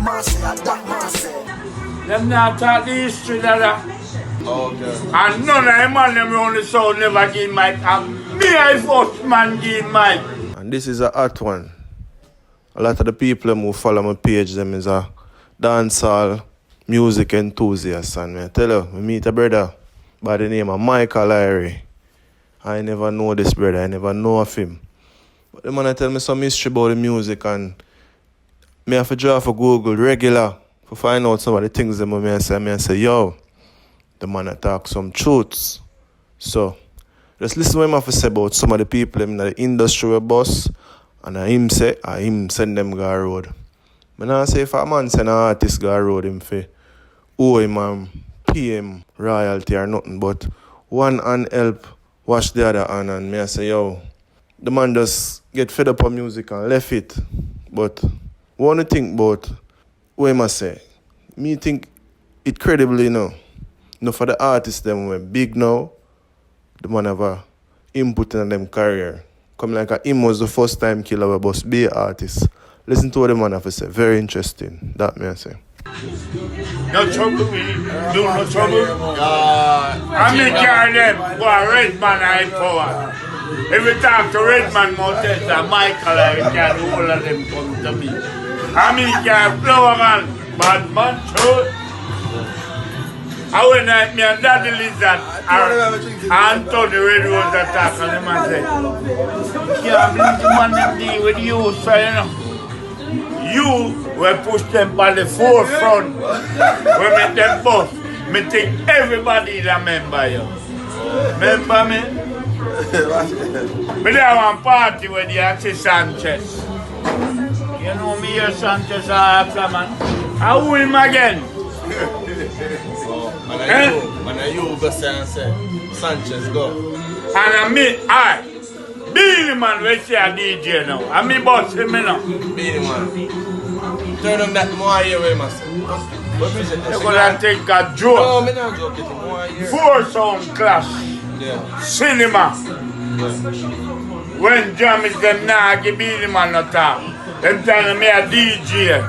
man say, and that man say. Them not talk the history that. Okay. And none of them man them round the sound never give mic. And me I first man give mic. And this is a hot one. A lot of the people who follow my page, them is a dancehall music enthusiast. And I tell you, I meet a brother by the name of Michael Irie. I never know this brother, I never know of him. But the man tell me some history about the music, and me have to draw for Google regular to find out some of the things that I say, yo, the man talk some truths. So, just listen to what I have to say about some of the people in the industry boss, and him send them go road. I don't say if a man send an artist go road, him for owe him and pay him royalty or nothing, but one hand help wash the other hand, and me I say, yo, the man just get fed up on music and left it. But what do you think about what I say? Me think it credibly now. No, for the artists them were big now, the man have a input in them career. Come like him was the first time killer we must be an artist. Listen to what the man have to say. Very interesting. That me I say. No trouble with it. Do no trouble. I make carry them. Boy, red man I power. If we talk to red man Moses and Michael, I can all of them come to me. I mean carry flower man, bad man truth. I went at me and Daddy Lizard and Anthony Red Rose attack, and the man said, you can't believe the man them deal with you, so you know. You will push them by the forefront. We make them boss. Me think everybody remember you. Remember me? Me there one party with the Axie Sanchez. You know me here Sanchez after man. I who him again? Man, you go say and say, Sanchez go. And I me, Billy man, we say a DJ now. And me boss him now. Billy man. Turn on that more here, we must say. You're gonna take a joke. No, me not joke, it's more here. 4 sound class. Yeah. Cinema. Yeah. When jam is them now, give Billy man no talk. Them telling me a DJ.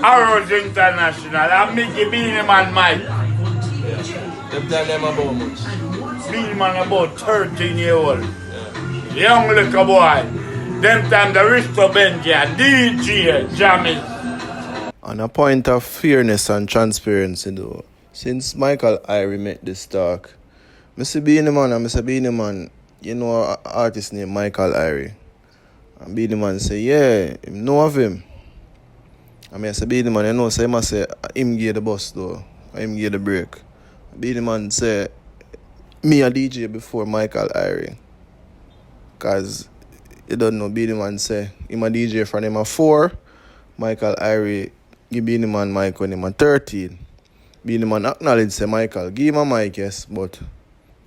Arrows International. And me give Billy man mic. Yeah. Them tell them about much. Billy man about 13 years old. Young little boy. Them time the Risto Benji, DJ, jamming. On a point of fairness and transparency though, since Michael Irie made this talk, Mr. Beanie Man, you know an artist named Michael Irie. And Beanie Man say, yeah, him know of him. And I say, Beanie Man, you know, so him say, him give the bus though, him give the break. Beanie Man say, me a DJ before Michael Irie. Cause you don't know, Beanie Man say, him a DJ from him a 4, Michael Irie give Beanie Man mic when him a 13. Beanie Man acknowledge say Michael give him a mic, yes, but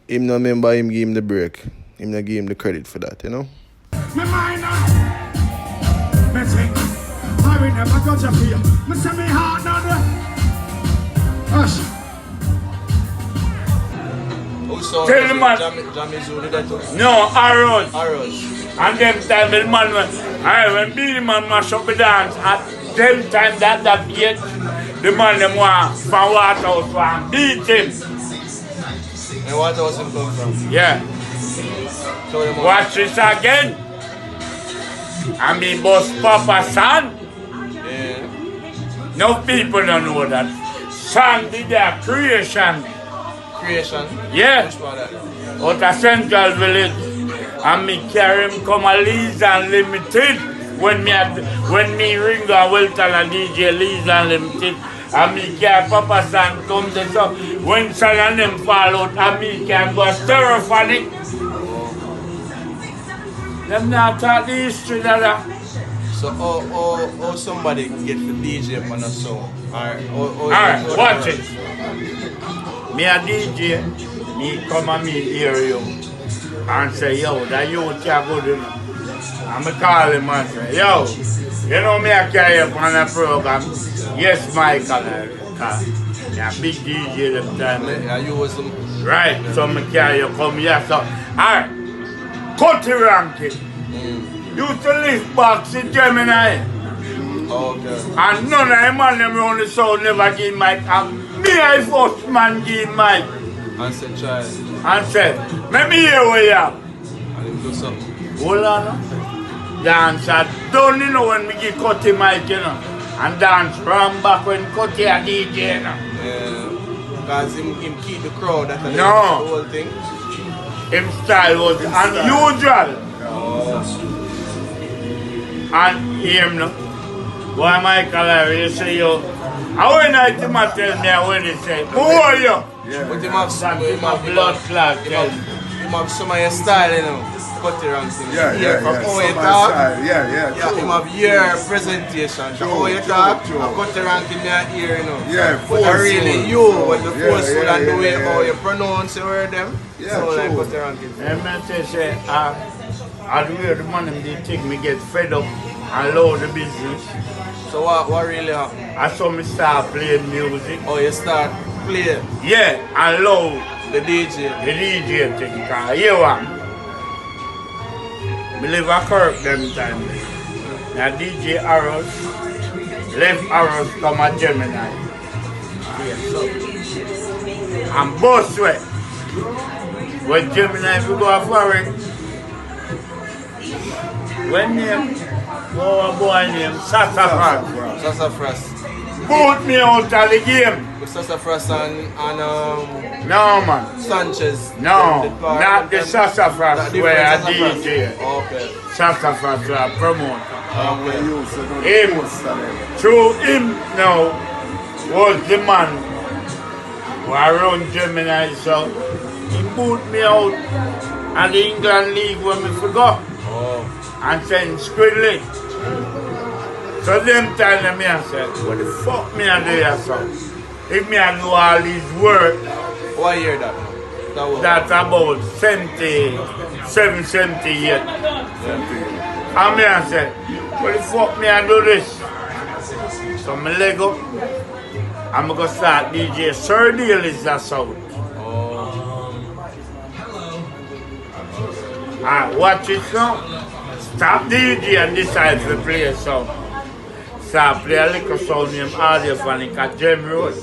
him no remember him give him the break. Him no give him the credit for that, you know? Me mind on me think I will never go to fear. Me say me heart on the hush. So tell the man. No, Arrows. And them time the man when Billy man mash up the dance, at them time that yet the man them want from Waterhouse and beat him. And Waterhouse him come from? Yeah. So watch this again. And me boss Papa San. Yeah. No people don't know that. San did their creation. Yeah. Out of Central Village. And me carry him come a Leeds Unlimited. When me ring a Welton and DJ Leeds Unlimited. And me carry Papa San come to so when San and them fall out and me can go stereophonic. Them not talk the history that. So how somebody get the DJ on a song? Alright, watch it. Me a DJ, me come and me hear you and say, yo, that you can't go to. And me call him and say, yo, you know me I carry up on the program. Yes, Michael, me a big DJ them time. Yeah, you was some... Right, so me carry you come here. So, alright, cut the ranking. Used to live box in Gemini. Okay. And none of them man them around the sound never give mic. And me I first man give mic. And say try. And say, let me hear what you have. And him do something. Hold on. Dance, I don't you know when we give Cutty mic, you know. And dance run back when Cutty a DJ, you know. Yeah. Because him keep the crowd that the No. whole thing. Him style was unusual. And him, no. Why Michael Irie, you say you. I when I tell me when he say, who are you? But him have some, him have blood clot. him have some of your style, you know. Cutty ranks him. Yeah. From how you Some talk. style. Yeah. Yeah, him have your presentation. From how you talk, Cutty rank in your ear, you know. Yeah, But really forceful. you, but the Yeah, forceful and the way yeah. how you pronounce your word them. Yeah, So like true. Cutty rank in. And man say, I do hear the man they think me get fed up and load the business. So what really happened? I saw me start playing music. Oh, you start playing Yeah, and load the DJ. the DJ thing. Cause you want me live a Kirk them time. Now DJ Arrows, left Arrows come a Gemini. Yeah, so. And both way. When Gemini if you go foreign, when name, a boy named Sassafras, Sassafras. put me out of the game. With Sassafras and No man. Sanchez. No, not the Sassafras Different where I Sassafras. DJ. Okay. Sassafras where I promote. Okay. Him, through him now, was the man who I run Gemini, so he put me out at the England League when we forgot Oh. and sent Squidly. So them time me I said, what the fuck me I do here, son? If me I do all this work, What year that? That was that's about 77, 78. And me I said, what the fuck me I do this? So me leg up, I'm gonna start DJ Sir Deal is that sound. Watch it now. Stop DJ and decide to play a song. Start play a little sound named Audiophonic at Gem Road.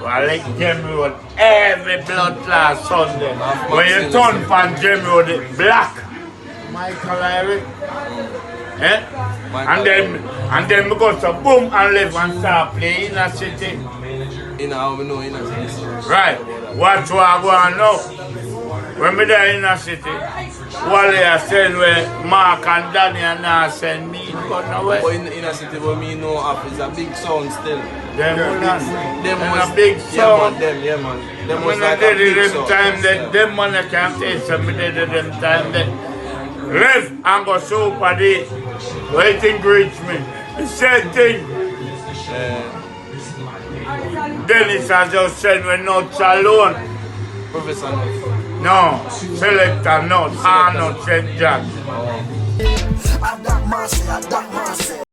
I like Gem Road every blood class Sunday. When you turn from Gem Road, it's black. Michael Irie. Eh? And then we go to boom and live and start playing in a city. in how we know in a city. Right. What you are going now? When we there in a city, Wally I send where Mark and Danny and I send me going away. But in a city where me know of is a big sound still. Them was a big sound. Yeah man. Them was When I like a did big it them sound. time that them man I can't say something did it them time that live and go super day. Waiting reach me. The same thing. Dennis has just said we're not alone. Professor Nuts. No, selector not, not St. Jack. I got mercy, I got mercy.